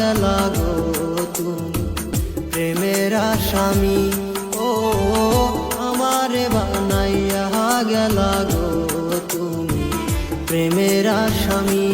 গেলা গো তুমি প্রেমের আসামি। ও আমারে বানাইয়া গেলা গো তুমি প্রেমের আসামি।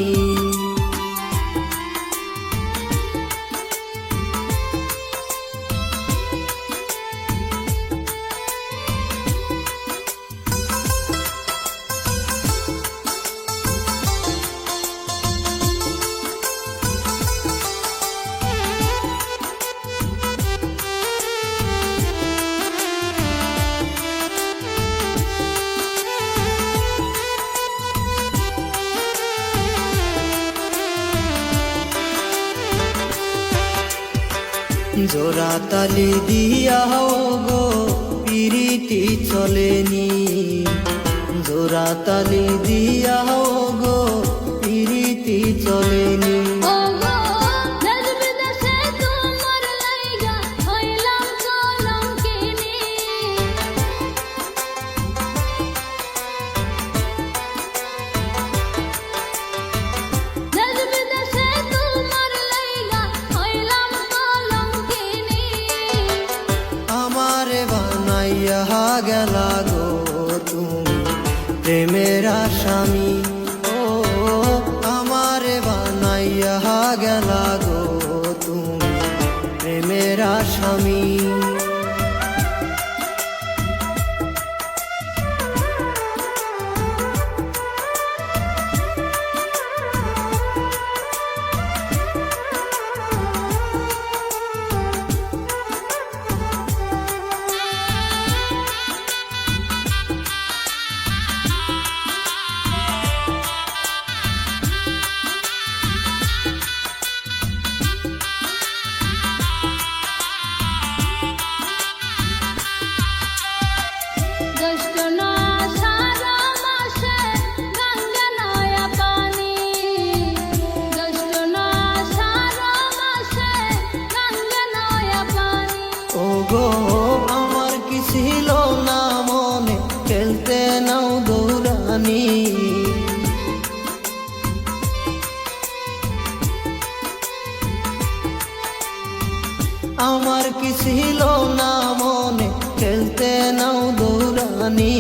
জোড়া তালি দিয়াও গো পিরিতি চলেনি, জোড়া তালি দিয়াও গো পিরিতি চলেনি। গেলা গো তুমি প্রেমের আসামি। ও আমারে বানাইয়া গেলা গো তুমি প্রেমের আসামি। গো আমার কি ছিল না মনে খেলতে নাও দৌড়ানি, আমার কি ছিল না মনে খেলতে নাও দৌড়ানি।